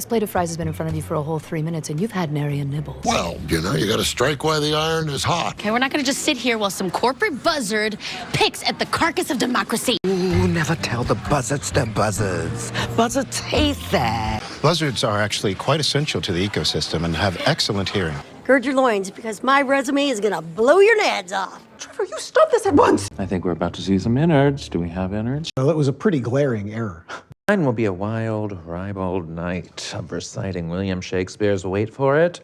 This plate of fries has been in front of you for a whole 3 minutes, and you've had nary a nibble. Well, you know, you gotta strike while the iron is hot. Okay, we're not gonna just sit here while some corporate buzzard picks at the carcass of democracy. Ooh, never tell the buzzards they're buzzards. Buzzards hate that. Buzzards are actually quite essential to the ecosystem and have excellent hearing. Gird your loins, because my resume is gonna blow your nads off. Trevor, you stop this at once. I think we're about to see some innards. Do we have innards? Well, it was a pretty glaring error. Mine will be a wild, ribald night of reciting William Shakespeare's, wait for it,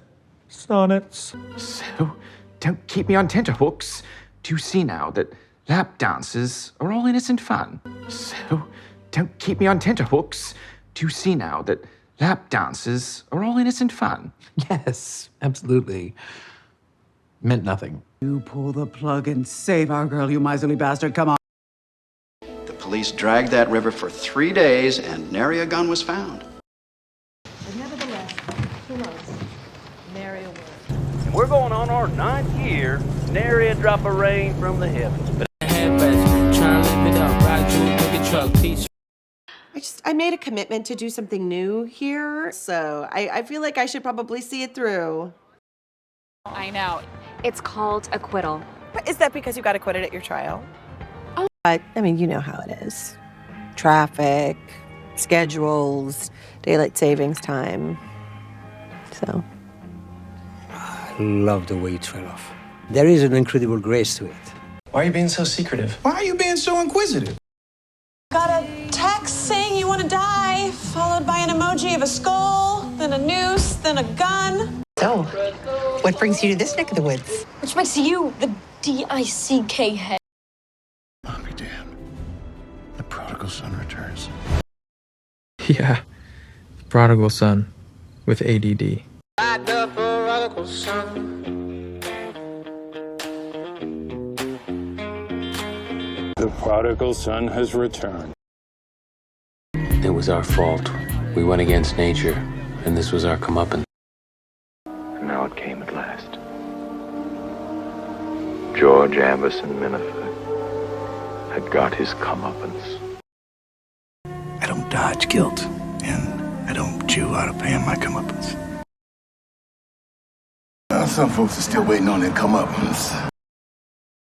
sonnets. So, don't keep me on tenterhooks. Do you see now that lap dances are all innocent fun? So, don't keep me on tenterhooks. Do you see now that lap dances are all innocent fun? Yes, absolutely. Meant nothing. You pull the plug and save our girl, you miserly bastard. Come on. The police dragged that river for 3 days, and nary a gun was found. But nevertheless, who knows? Nary a word. And we're going on our 9th year, nary a drop of rain from the heavens. But I made a commitment to do something new here, so I feel like I should probably see it through. I know. It's called acquittal. But is that because you got acquitted at your trial? But, I mean, you know how it is. Traffic, schedules, daylight savings time. So. I love the way you trail off. There is an incredible grace to it. Why are you being so secretive? Why are you being so inquisitive? Got a text saying you want to die, followed by an emoji of a skull, then a noose, then a gun. So, what brings you to this neck of the woods? Which makes you the D-I-C-K head. I'll be damned. The prodigal son returns. Yeah, the prodigal son with ADD. The prodigal son. The prodigal son has returned. It was our fault. We went against nature, and this was our comeuppance. And now it came at last. George Amberson Miniford had got his comeuppance. I don't dodge guilt, and I don't chew out of paying my comeuppance. Some folks are still waiting on their comeuppance.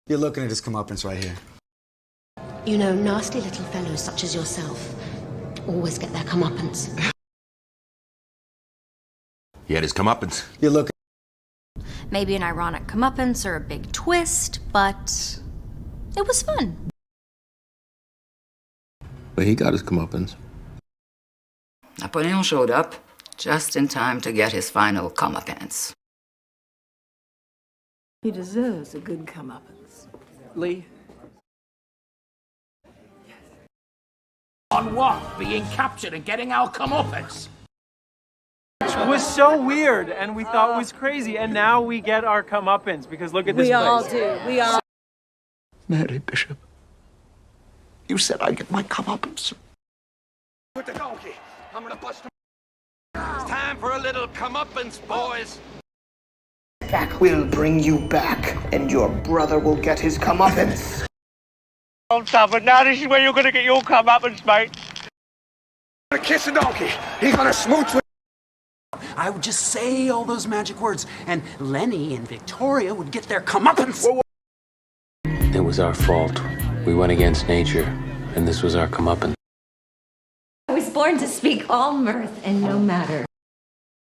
You're looking at his comeuppance right here. You know, nasty little fellows such as yourself always get their comeuppance. He had his comeuppance. You're looking. Maybe an ironic comeuppance or a big twist, but it was fun. But he got his comeuppance. Napoleon showed up just in time to get his final comeuppance. He deserves a good comeuppance. Lee? On what? Being captured and getting our comeuppance? Which was so weird, and we thought was crazy, and now we get our comeuppance, because look at this We place. all do. We all. Mary Bishop, you said I'd get my comeuppance. With the donkey, I'm gonna bust him. It's time for a little comeuppance, boys. Jack will bring you back, and your brother will get his comeuppance. Oh, stop it. Now this is where you're gonna get your comeuppance, mate. I'm gonna kiss a donkey. He's gonna smooch with. I would just say all those magic words, and Lenny and Victoria would get their comeuppance. It was our fault. We went against nature, and this was our comeuppance. I was born to speak all mirth and no matter.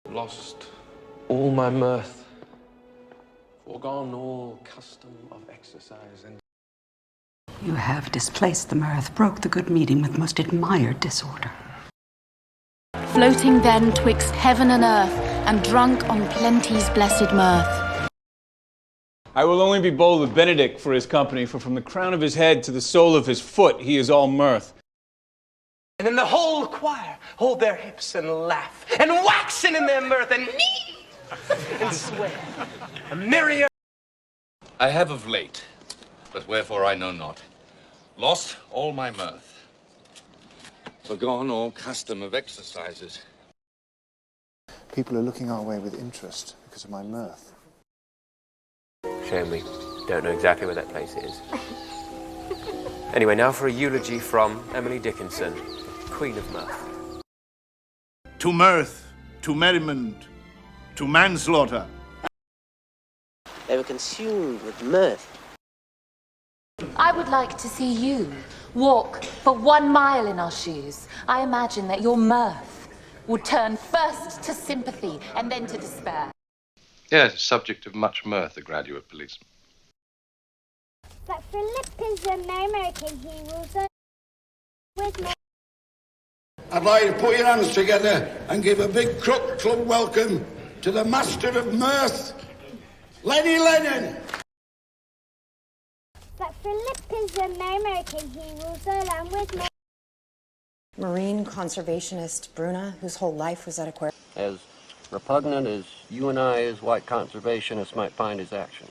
Lost all my mirth, foregone all custom of exercise, and You have displaced the mirth, broke the good meeting with most admired disorder. Floating then twixt heaven and earth, and drunk on plenty's blessed mirth. I will only be bold with Benedict for his company, for from the crown of his head to the sole of his foot he is all mirth. And then the whole choir hold their hips and laugh, and waxen in their mirth, and and swear. A myriad. I have of late, but wherefore I know not, lost all my mirth, forgone all custom of exercises. People are looking our way with interest because of my mirth. shame we don't know exactly where that place is. Anyway, now for a eulogy from Emily Dickinson, Queen of Mirth. To mirth, to merriment, to manslaughter. They were consumed with mirth. I would like to see you walk for 1 mile in our shoes. I imagine that your mirth would turn first to sympathy and then to despair. Yes, subject of much mirth, a graduate policeman. But Philip is an American hero, so with me. I'd like you to put your hands together and give a big Crook Club welcome to the master of mirth, Lenny Lennon. But Philip is an American hero, so I'm with me. Marine conservationist Bruna, whose whole life was at aquarium. As repugnant as you and I, as white conservationists, might find his action.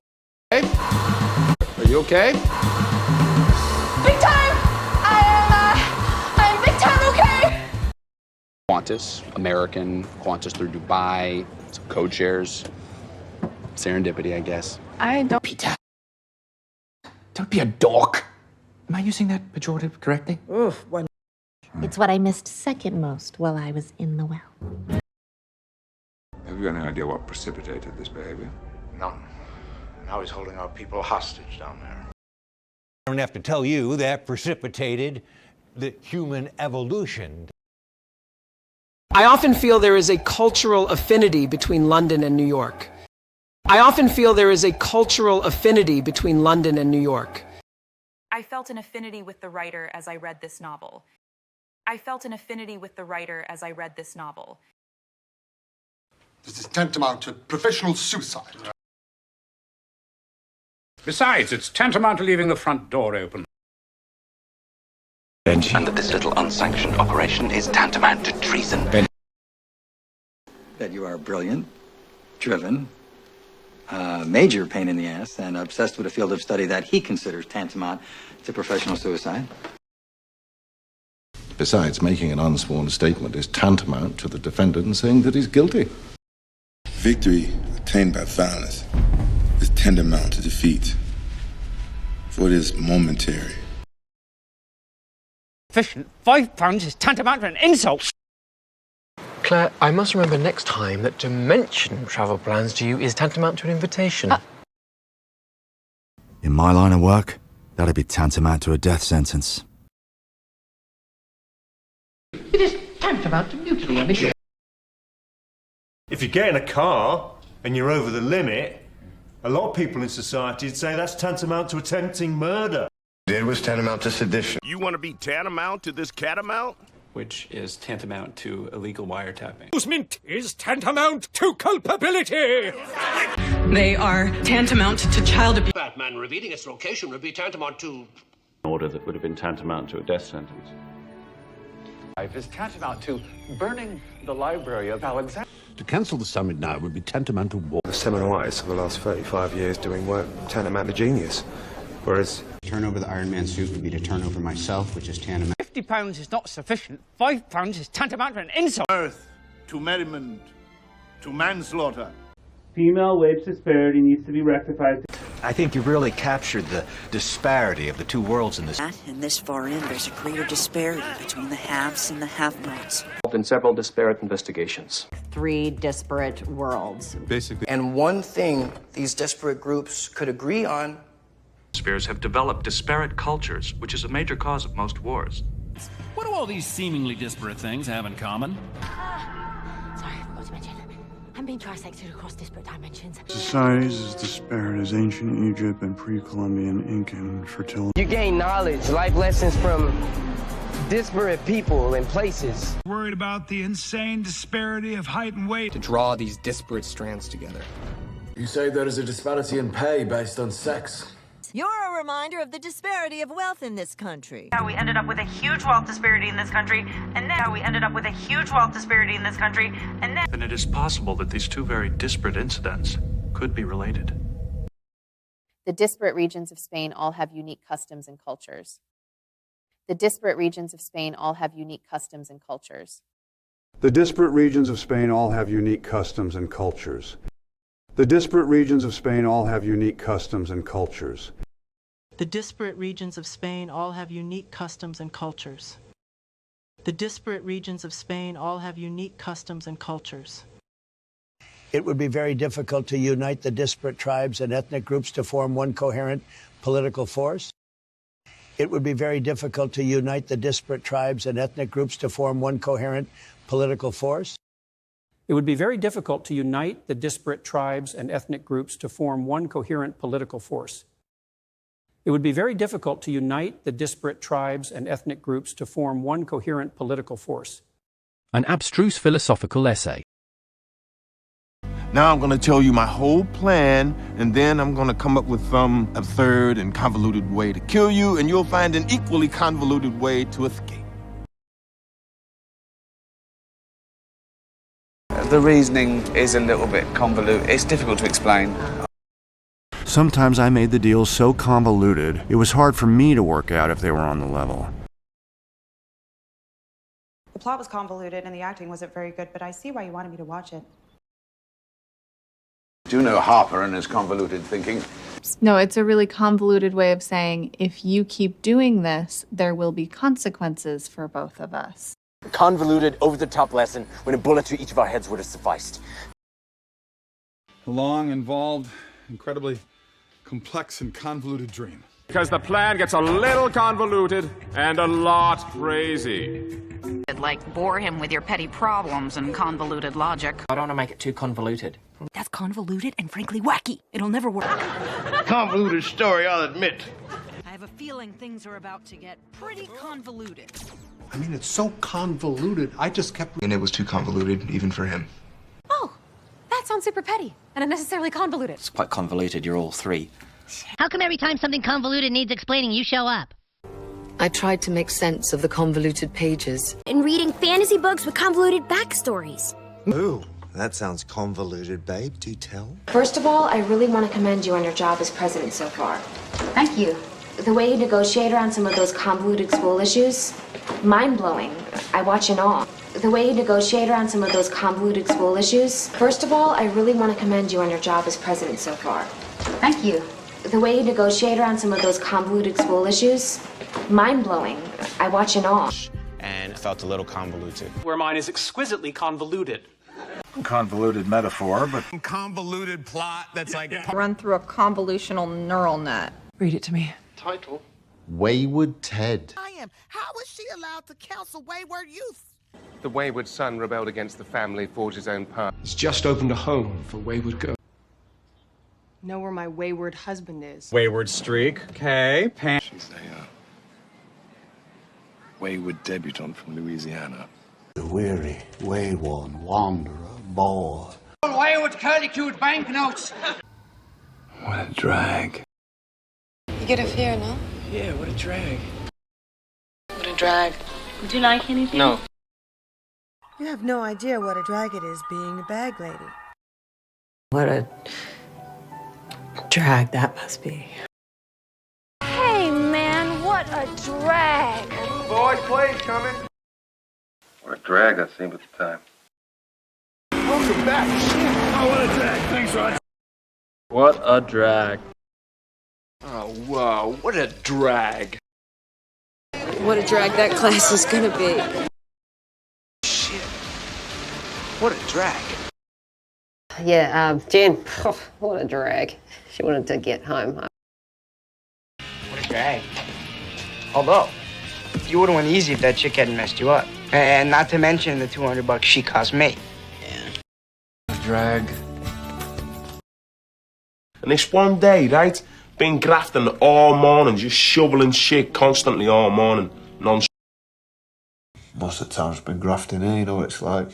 Are you okay? Big time! I'm big time okay! Qantas, American, Qantas through Dubai, some code shares. Serendipity, I guess. I don't. Peter, don't be a dork. Am I using that pejorative correctly? Oof, one. It's what I missed second most while I was in the well. Have you any idea what precipitated this behavior? None. Now he's holding our people hostage down there. I don't have to tell you that precipitated the human evolution. I often feel there is a cultural affinity between London and New York. I often feel there is a cultural affinity between London and New York. I felt an affinity with the writer as I read this novel. I felt an affinity with the writer as I read this novel. This is tantamount to professional suicide. Besides, it's tantamount to leaving the front door open. And that this little unsanctioned operation is tantamount to treason. That you are brilliant, driven, major pain in the ass, and obsessed with a field of study that he considers tantamount to professional suicide. Besides, making an unsworn statement is tantamount to the defendant saying that he's guilty. Victory attained by violence is tantamount to defeat, for it is momentary. Efficient. £5 is tantamount to an insult. Claire, I must remember next time that to mention travel plans to you is tantamount to an invitation. In my line of work, that'd be tantamount to a death sentence. It is tantamount to mutiny, Monsieur. If you get in a car and you're over the limit, a lot of people in society would say that's tantamount to attempting murder. It was tantamount to sedition. You want to be tantamount to this catamount? Which is tantamount to illegal wiretapping. Inducement is tantamount to culpability. They are tantamount to child abuse. Batman revealing its location would be tantamount to... An order that would have been tantamount to a death sentence. Is tantamount to burning the library of Alexander. To cancel the summit now would be tantamount to war. The seminal artist for the last 35 years doing work tantamount to genius. Whereas... Turn over the Iron Man suit would be to turn over myself, which is tantamount. £50 is not sufficient. £5 is tantamount to an insult. Mirth, to merriment, to manslaughter. Female wage disparity needs to be rectified. I think you really captured the disparity of the two worlds in this. In this far end, there's a greater disparity between the haves and the have-nots. In several disparate investigations. 3 disparate worlds. Basically. And one thing these disparate groups could agree on. Spheres have developed disparate cultures, which is a major cause of most wars. What do all these seemingly disparate things have in common? Sorry, I forgot to mention. I'm being trisected across disparate dimensions. Societies as disparate as ancient Egypt and pre-Columbian Incan fertility. You gain knowledge, life lessons from disparate people and places. Worried about the insane disparity of height and weight. To draw these disparate strands together. You say there is a disparity in pay based on sex. You're a reminder of the disparity of wealth in this country. How we ended up with a huge wealth disparity in this country, and then how we ended up with a huge wealth disparity in this country, and then... And it is possible that these two very disparate incidents could be related. The disparate regions of Spain all have unique customs and cultures. The disparate regions of Spain all have unique customs and cultures. The disparate regions of Spain all have unique customs and cultures. The disparate regions of Spain all have unique customs and cultures. The disparate regions of Spain all have unique customs and cultures. The disparate regions of Spain all have unique customs and cultures. It would be very difficult to unite the disparate tribes and ethnic groups to form one coherent political force. It would be very difficult to unite the disparate tribes and ethnic groups to form one coherent political force. It would be very difficult to unite the disparate tribes and ethnic groups to form one coherent political force. It would be very difficult to unite the disparate tribes and ethnic groups to form one coherent political force. An abstruse philosophical essay. Now I'm going to tell you my whole plan, and then I'm going to come up with some absurd and convoluted way to kill you, and you'll find an equally convoluted way to escape. The reasoning is a little bit convoluted. It's difficult to explain. Sometimes I made the deals so convoluted, it was hard for me to work out if they were on the level. The plot was convoluted and the acting wasn't very good, but I see why you wanted me to watch it. Do you know Harper and his convoluted thinking? No, it's a really convoluted way of saying, if you keep doing this, there will be consequences for both of us. Convoluted, over-the-top lesson when a bullet to each of our heads would have sufficed. A long, involved, incredibly complex and convoluted dream. Because the plan gets a little convoluted and a lot crazy. Like, bore him with your petty problems and convoluted logic. I don't want to make it too convoluted. That's convoluted and frankly wacky. It'll never work. Convoluted story, I'll admit. I have a feeling things are about to get pretty convoluted. I mean, it's so convoluted, I just kept... And it was too convoluted, even for him. Oh, that sounds super petty and unnecessarily convoluted. It's quite convoluted, you're all three. How come every time something convoluted needs explaining, you show up? I tried to make sense of the convoluted pages. And reading fantasy books with convoluted backstories. Ooh, that sounds convoluted, babe. Do tell. First of all, I really want to commend you on your job as president so far. Thank you. The way you negotiate around some of those convoluted school issues, mind-blowing. I watch in awe. The way you negotiate around some of those convoluted school issues. First of all, I really want to commend you on your job as president so far. Thank you. The way you negotiate around some of those convoluted school issues, mind-blowing. I watch in awe. And it felt a little convoluted. Where mine is exquisitely convoluted. Convoluted metaphor, but... Convoluted plot that's like... Run through a convolutional neural net. Read it to me. Title? Wayward Ted. I am. How was she allowed to counsel wayward youth? The wayward son rebelled against the family, forged his own path. He's just opened a home for wayward girls. Know where my wayward husband is. Wayward streak. Okay. She's a wayward debutante from Louisiana. The weary, wayward wanderer, boy. Wayward curly-cued banknotes. What a drag. You get a fear, no? Yeah, what a drag. What a drag. Would you like anything? No. You have no idea what a drag it is being a bag lady. What a drag that must be. Hey, man, what a drag. Boys, please, coming. What a drag that seemed at the time. Welcome back. Oh, what a drag. Thanks, Roger. What a drag. Oh, wow, what a drag. What a drag that class is gonna be. Shit. What a drag. Yeah, Jen, what a drag. She wanted to get home. What a drag. Although, you would have went easy if that chick hadn't messed you up. And not to mention the $200 she cost me. Drag. And this one day, right? Been grafting all morning, just shoveling shit constantly all morning. Non-stop. Most of the time it's been grafting, you know what it's like.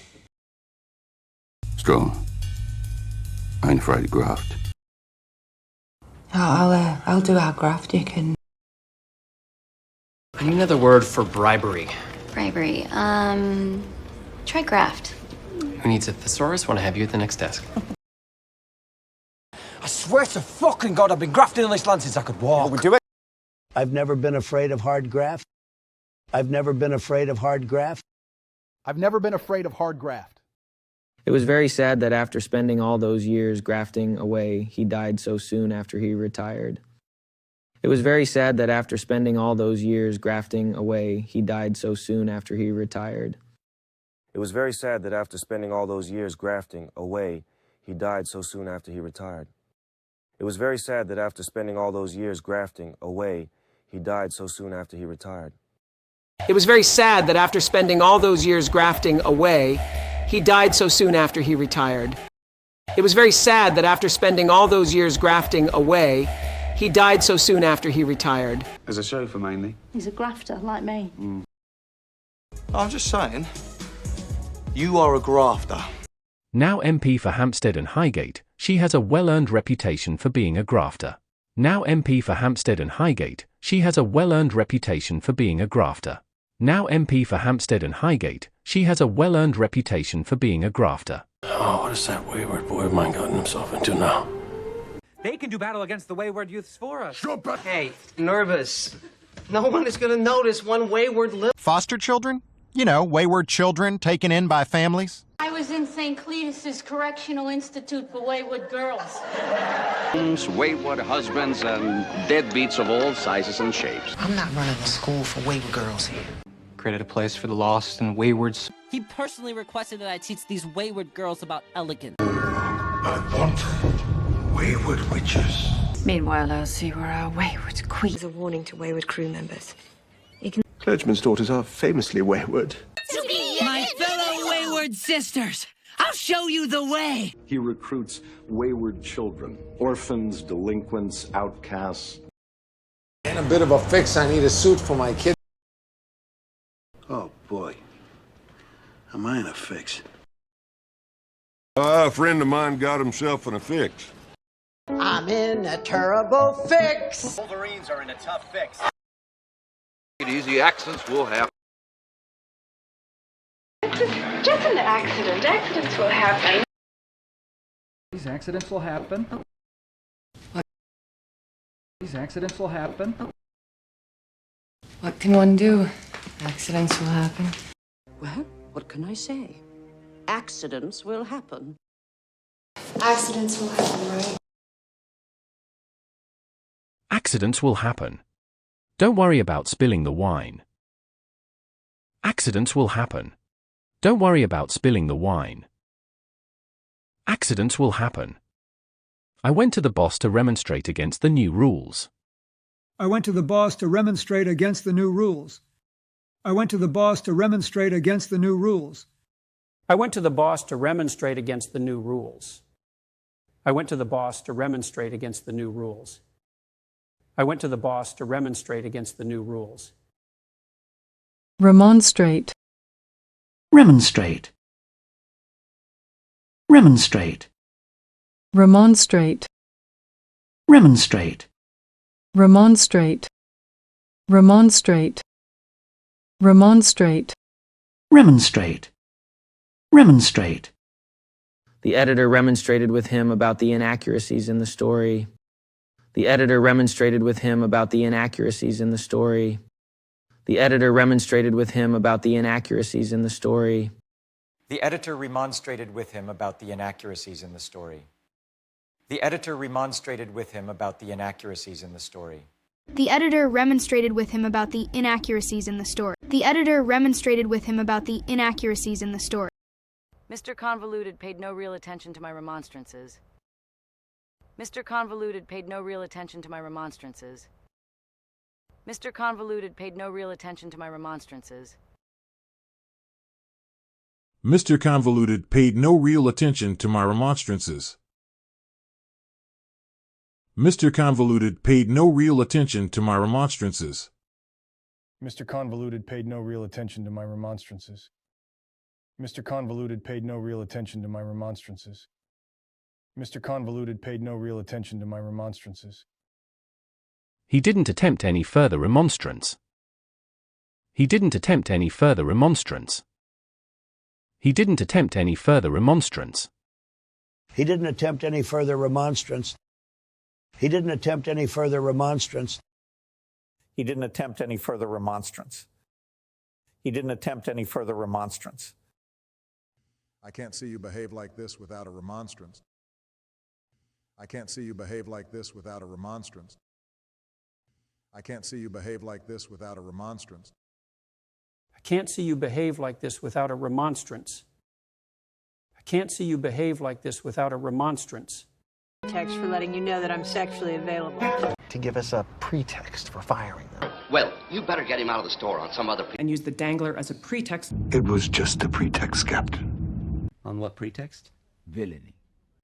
Strong. I ain't afraid to graft. I'll do our graft, you can. I need another word for bribery. Bribery. Try graft. Who needs a thesaurus? Want to have you at the next desk. I swear to fucking God, I've been grafting on this land since I could walk. We do it. I've never been afraid of hard graft. I've never been afraid of hard graft. I've never been afraid of hard graft. It was very sad that after spending all those years grafting away, he died so soon after he retired. It was very sad that after spending all those years grafting away, he died so soon after he retired. It was very sad that after spending all those years grafting away, he died so soon after he retired. It was very sad that after spending all those years grafting away, he died so soon after he retired. It was very sad that after spending all those years grafting away, he died so soon after he retired. It was very sad that after spending all those years grafting away, he died so soon after he retired. As a chauffeur, mainly. He's a grafter, like me. I'm just saying, you are a grafter. Now MP for Hampstead and Highgate, she has a well-earned reputation for being a grafter. Now MP for Hampstead and Highgate, she has a well-earned reputation for being a grafter. Now MP for Hampstead and Highgate, she has a well-earned reputation for being a grafter. Oh, what has that wayward boy of mine gotten himself into now? They can do battle against the wayward youths for us. Hey, nervous. No one is going to notice one wayward little... Foster children? You know, wayward children taken in by families. I was in St. Cletus's Correctional Institute for Wayward Girls. Wayward husbands and deadbeats of all sizes and shapes. I'm not running a school for wayward girls here. Created a place for the lost and waywards. He personally requested that I teach these wayward girls about elegance. I want wayward witches. Meanwhile, Elsie, we're our wayward queen. As a warning to wayward crew members. Clergymen's daughters are famously wayward. My fellow wayward sisters, I'll show you the way. He recruits wayward children, orphans, delinquents, outcasts. In a bit of a fix, I need a suit for my kid. Oh, boy. Am I in a fix? A friend of mine got himself in a fix. I'm in a terrible fix. Wolverines are in a tough fix. Easy accidents will happen. It's just an accident. Accidents will happen. These accidents will happen. These accidents will happen. What can one do? Accidents will happen. Well, what can I say? Accidents will happen. Accidents will happen, right? Accidents will happen. Don't worry about spilling the wine. Accidents will happen. Don't worry about spilling the wine. Accidents will happen. I went to the boss to remonstrate against the new rules. I went to the boss to remonstrate against the new rules. I went to the boss to remonstrate against the new rules. I went to the boss to remonstrate against the new rules. I went to the boss to remonstrate against the new rules. I went to the boss to remonstrate against the new rules. Remonstrate. Remonstrate. Remonstrate. Remonstrate. Remonstrate. Remonstrate. Remonstrate. Remonstrate. Remonstrate. Remonstrate. The editor remonstrated with him about the inaccuracies in the story. The editor remonstrated with him about the inaccuracies in the story. The editor remonstrated with him about the inaccuracies in the story. The editor remonstrated with him about the inaccuracies in the story. The editor remonstrated with him about the inaccuracies in the story. The editor remonstrated with him about the inaccuracies in the story. The editor remonstrated with him about the inaccuracies in the story. Mr. Convoluted paid no real attention to my remonstrances. Mr. Convoluted paid no real attention to my remonstrances. Mr. Convoluted paid no real attention to my remonstrances. Mr. Convoluted paid no real attention to my remonstrances. Mr. Convoluted paid no real attention to my remonstrances. Mr. Convoluted paid no real attention to my remonstrances. Mr. Convoluted paid no real attention to my remonstrances. Mr. Convoluted paid no real attention to my remonstrances. He didn't attempt any further remonstrance. He didn't attempt any further remonstrance. He didn't attempt any further remonstrance. He didn't attempt any further remonstrance. He didn't attempt any further remonstrance. He didn't attempt any further remonstrance. He didn't attempt any further remonstrance. I can't see you behave like this without a remonstrance. I can't see you behave like this without a remonstrance. I can't see you behave like this without a remonstrance. I can't see you behave like this without a remonstrance. I can't see you behave like this without a remonstrance. Text for letting you know that I'm sexually available. To give us a pretext for firing them. Well, you better get him out of the store on some other... And use the dangler as a pretext. It was just a pretext, Captain. On what pretext? Villainy.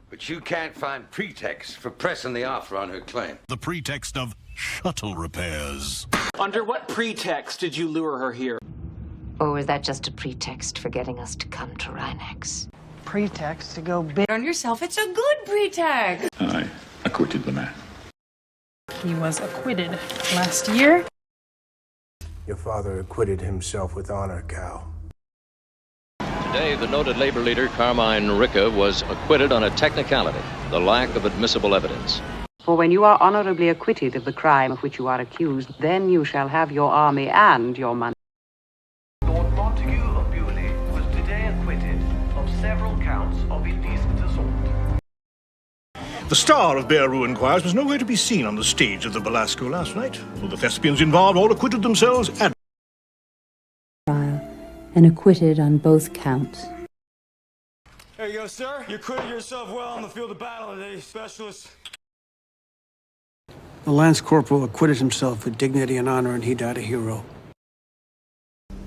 But you can't find pretext for pressing the offer on her claim. The pretext of shuttle repairs. Under what pretext did you lure her here? Or was that just a pretext for getting us to come to Rhinex? Pretext to go big On yourself, it's a good pretext. I acquitted the man. He was acquitted last year. Your father acquitted himself with honor, Cal. Today, the noted labor leader Carmine Ricca was acquitted on a technicality, the lack of admissible evidence. For when you are honorably acquitted of the crime of which you are accused, then you shall have your army and your money. Lord Montague of Bewley was today acquitted of several counts of indecent assault. The star of Bearoo Inquires was nowhere to be seen on the stage of the Belasco last night. All the thespians involved all acquitted themselves at trial and acquitted on both counts. There you go, sir. You acquitted yourself well on the field of battle today, specialist. The Lance Corporal acquitted himself with dignity and honor, and he died a hero.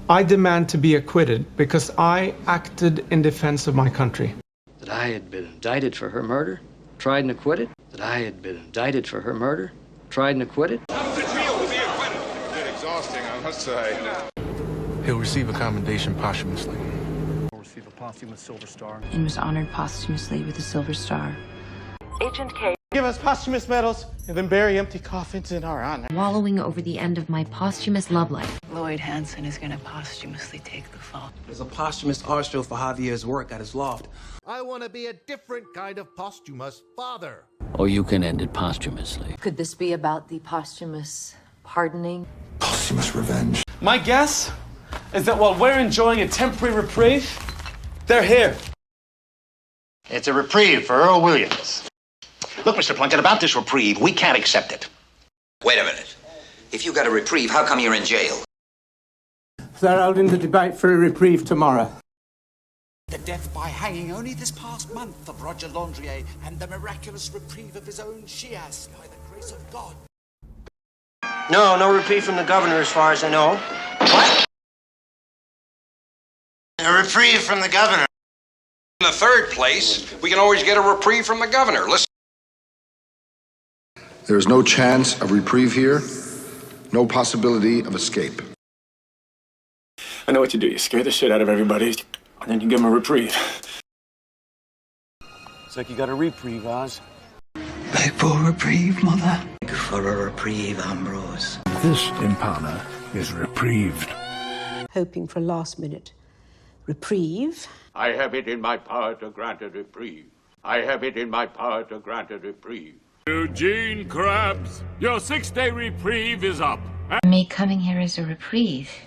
I demand to be acquitted because I acted in defense of my country. That I had been indicted for her murder, tried and acquitted. That I had been indicted for her murder, tried and acquitted. How does it feel to be acquitted? A bit exhausting, I must say. He'll receive a commendation posthumously. He'll receive a posthumous Silver Star. And was honored posthumously with the Silver Star. Agent K. Give us posthumous medals and then bury empty coffins in our honor. Wallowing over the end of my posthumous love life. Lloyd Hansen is going to posthumously take the fall. There's a posthumous art show for Javier's work at his loft. I want to be a different kind of posthumous father. Or you can end it posthumously. Could this be about the posthumous pardoning? Posthumous revenge. My guess is that while we're enjoying a temporary reprieve, they're here. It's a reprieve for Earl Williams. Look, Mr. Plunkett, about this reprieve, we can't accept it. Wait a minute. If you got a reprieve, how come you're in jail? They're holding the debate for a reprieve tomorrow. The death by hanging only this past month of Roger Landrier and the miraculous reprieve of his own Chias by the grace of God. No reprieve from the governor as far as I know. What? A reprieve from the governor. In the third place, we can always get a reprieve from the governor. Listen. There is no chance of reprieve here, no possibility of escape. I know what you do. You scare the shit out of everybody, and then you give them a reprieve. It's like you got a reprieve, Oz. Beg for a reprieve, Mother. Beg for a reprieve, Ambrose. This Impala is reprieved. Hoping for a last-minute reprieve. I have it in my power to grant a reprieve. I have it in my power to grant a reprieve. Eugene Krabs, your 6-day reprieve is up. Me coming here is a reprieve.